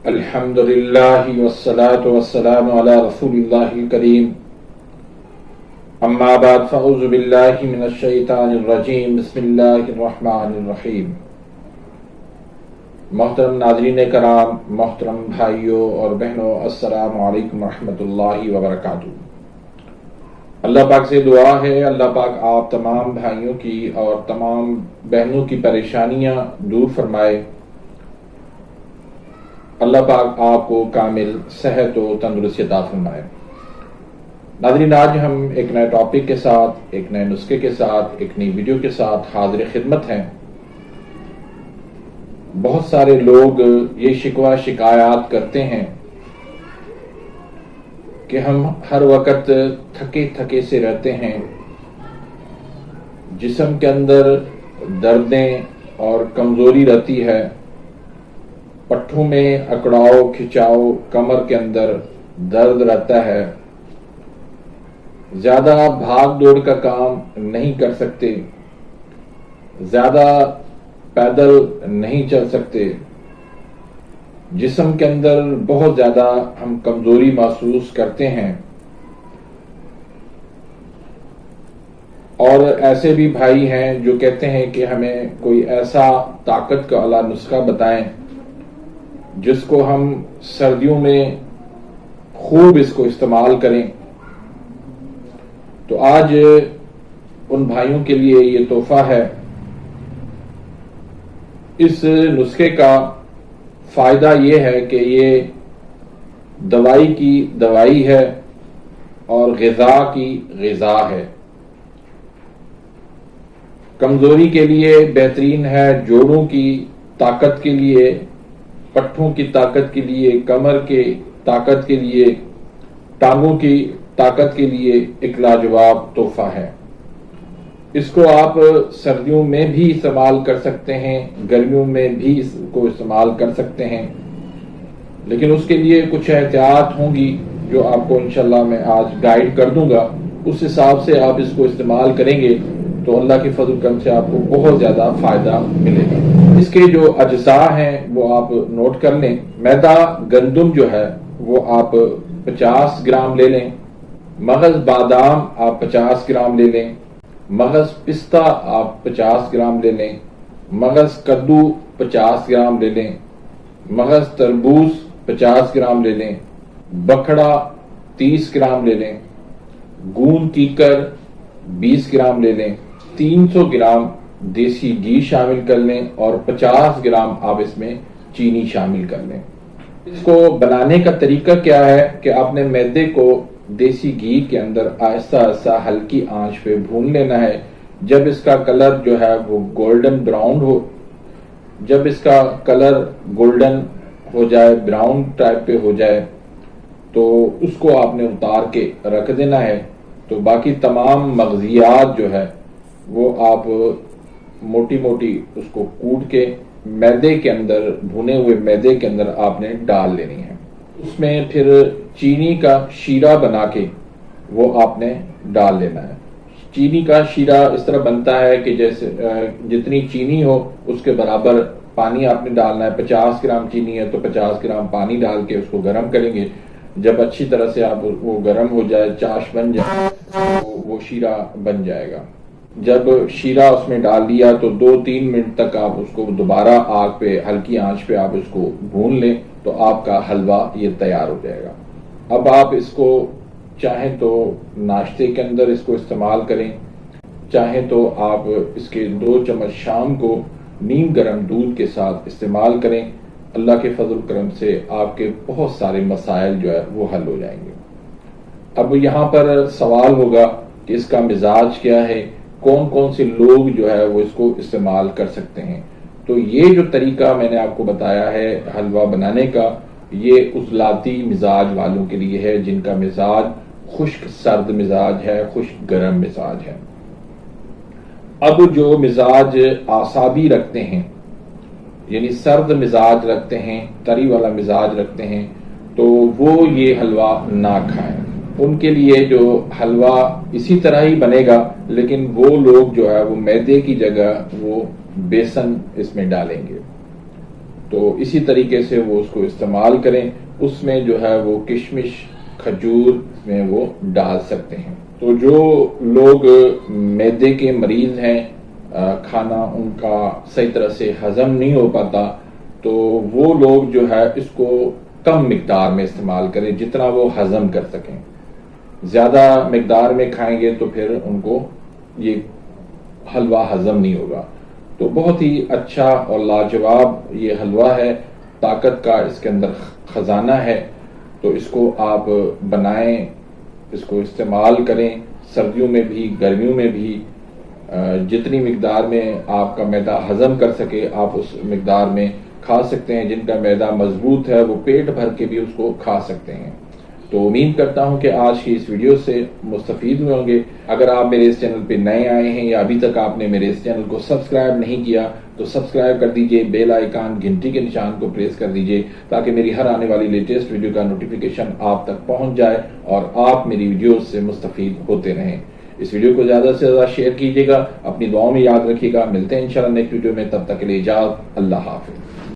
الحمد للہ والصلاة والسلام علی رسول اللہ الکریم اما بعد فاعوذ باللہ من الشیطان الرجیم بسم اللہ الرحمن الرحیم۔ محترم ناظرین کرام، محترم بھائیوں اور بہنوں، السلام علیکم ورحمۃ اللہ وبرکاتہ۔ اللہ پاک سے دعا ہے اللہ پاک آپ تمام بھائیوں کی اور تمام بہنوں کی پریشانیاں دور فرمائے۔ اللہ پاک آپ کو کامل صحت و تندرستی عطا فرمائے۔ ناظرین، آج ہم ایک نئے ٹاپک کے ساتھ، ایک نئے نسخے کے ساتھ، ایک نئی ویڈیو کے ساتھ حاضر خدمت ہیں۔ بہت سارے لوگ یہ شکوہ شکایات کرتے ہیں کہ ہم ہر وقت تھکے تھکے سے رہتے ہیں، جسم کے اندر دردیں اور کمزوری رہتی ہے، پٹھوں میں اکڑاؤ کھچاؤ، کمر کے اندر درد رہتا ہے، زیادہ بھاگ دوڑ کا کام نہیں کر سکتے، زیادہ پیدل نہیں چل سکتے، جسم کے اندر بہت زیادہ ہم کمزوری محسوس کرتے ہیں۔ اور ایسے بھی بھائی ہیں جو کہتے ہیں کہ ہمیں کوئی ایسا طاقت کا والا نسخہ بتائیں جس کو ہم سردیوں میں خوب اس کو استعمال کریں۔ تو آج ان بھائیوں کے لیے یہ تحفہ ہے۔ اس نسخے کا فائدہ یہ ہے کہ یہ دوائی کی دوائی ہے اور غذا کی غذا ہے۔ کمزوری کے لیے بہترین ہے، جوڑوں کی طاقت کے لیے، پٹھوں کی طاقت کے لیے، کمر کے طاقت کے لیے، ٹانگوں کی طاقت کے لیے ایک لاجواب تحفہ ہے۔ اس کو آپ سردیوں میں بھی استعمال کر سکتے ہیں، گرمیوں میں بھی اس کو استعمال کر سکتے ہیں، لیکن اس کے لیے کچھ احتیاط ہوں گی جو آپ کو انشاءاللہ میں آج گائیڈ کر دوں گا۔ اس حساب سے آپ اس کو استعمال کریں گے تو اللہ کی فضل کرم سے آپ کو بہت زیادہ فائدہ ملے گا۔ اس کے جو اجزاء ہیں وہ آپ نوٹ کر لیں۔ میدا گندم جو ہے وہ آپ 50 گرام لے لیں، مغز بادام آپ 50 گرام لے لیں، مغز پستہ آپ 50 گرام لے لیں، مغز کدو 50 گرام لے لیں، مغز تربوز 50 گرام لے لیں، بکھڑا 30 گرام لے لیں، گون کیکر 20 گرام لے لیں، 300 گرام دیسی گھی شامل کر لیں اور 50 گرام آپ اس میں چینی شامل کر لیں۔ اس کو بنانے کا طریقہ کیا ہے کہ آپ نے میدے کو دیسی گھی کے اندر آہستہ آہستہ ہلکی آنچ پہ بھون لینا ہے۔ جب اس کا کلر جو ہے وہ گولڈن براؤن ہو، جب اس کا کلر گولڈن ہو جائے، براؤن ٹائپ پہ ہو جائے، تو اس کو آپ نے اتار کے رکھ دینا ہے۔ تو باقی تمام مغزیات جو ہے وہ آپ موٹی موٹی اس کو کوٹ کے میدے کے اندر، بھنے ہوئے میدے کے اندر آپ نے ڈال لینی ہے۔ اس میں پھر چینی کا شیرہ بنا کے وہ آپ نے ڈال لینا ہے۔ چینی کا شیرہ اس طرح بنتا ہے کہ جیسے جتنی چینی ہو اس کے برابر پانی آپ نے ڈالنا ہے۔ 50 گرام چینی ہے تو 50 گرام پانی ڈال کے اس کو گرم کریں گے۔ جب اچھی طرح سے آپ وہ گرم ہو جائے، چاش بن جائے، تو وہ شیرہ بن جائے گا۔ جب شیرہ اس میں ڈال دیا تو 2-3 منٹ تک آپ اس کو دوبارہ آگ پہ، ہلکی آنچ پہ آپ اس کو بھون لیں تو آپ کا حلوہ یہ تیار ہو جائے گا۔ اب آپ اس کو چاہیں تو ناشتے کے اندر اس کو استعمال کریں، چاہیں تو آپ اس کے 2 چمچ شام کو نیم گرم دودھ کے ساتھ استعمال کریں۔ اللہ کے فضل کرم سے آپ کے بہت سارے مسائل جو ہے وہ حل ہو جائیں گے۔ اب یہاں پر سوال ہوگا کہ اس کا مزاج کیا ہے، کون کون سے لوگ جو ہے وہ اس کو استعمال کر سکتے ہیں۔ تو یہ جو طریقہ میں نے آپ کو بتایا ہے حلوہ بنانے کا، یہ عضلاتی مزاج والوں کے لیے ہے، جن کا مزاج خشک سرد مزاج ہے، خشک گرم مزاج ہے۔ اب جو مزاج اعصابی رکھتے ہیں، یعنی سرد مزاج رکھتے ہیں، تری والا مزاج رکھتے ہیں، تو وہ یہ حلوہ نہ کھائیں۔ ان کے لیے جو حلوہ اسی طرح ہی بنے گا، لیکن وہ لوگ جو ہے وہ میدے کی جگہ وہ بیسن اس میں ڈالیں گے۔ تو اسی طریقے سے وہ اس کو استعمال کریں. اس میں جو ہے وہ کشمش کھجور میں وہ ڈال سکتے ہیں. تو جو لوگ معدے کے مریض ہیں، کھانا ان کا صحیح طرح سے ہضم نہیں ہو پاتا، تو وہ لوگ جو ہے اس کو کم مقدار میں استعمال کریں جتنا وہ ہضم کر سکیں. زیادہ مقدار میں کھائیں گے تو پھر ان کو یہ حلوہ ہضم نہیں ہوگا. تو بہت ہی اچھا اور لاجواب یہ حلوہ ہے، طاقت کا اس کے اندر خزانہ ہے. تو اس کو آپ بنائیں، اس کو استعمال کریں، سردیوں میں بھی گرمیوں میں بھی جتنی مقدار میں آپ کا معدہ ہضم کر سکے آپ اس مقدار میں کھا سکتے ہیں. جن کا معدہ مضبوط ہے وہ پیٹ بھر کے بھی اس کو کھا سکتے ہیں. تو امید کرتا ہوں کہ آج کی اس ویڈیو سے مستفید ہوئے ہوں گے. اگر آپ میرے اس چینل پہ نئے آئے ہیں یا ابھی تک آپ نے میرے اس چینل کو سبسکرائب نہیں کیا تو سبسکرائب کر دیجئے، بیل آئیکن گھنٹی کے نشان کو پریس کر دیجئے تاکہ میری ہر آنے والی لیٹسٹ ویڈیو کا نوٹیفیکیشن آپ تک پہنچ جائے اور آپ میری ویڈیوز سے مستفید ہوتے رہیں. اس ویڈیو کو زیادہ سے زیادہ شیئر کیجئے گا، اپنی دعاؤں میں یاد رکھیے گا. ملتے ہیں انشاءاللہ نیکسٹ ویڈیو میں، تب تک کے لیے اجازت. اللہ حافظ.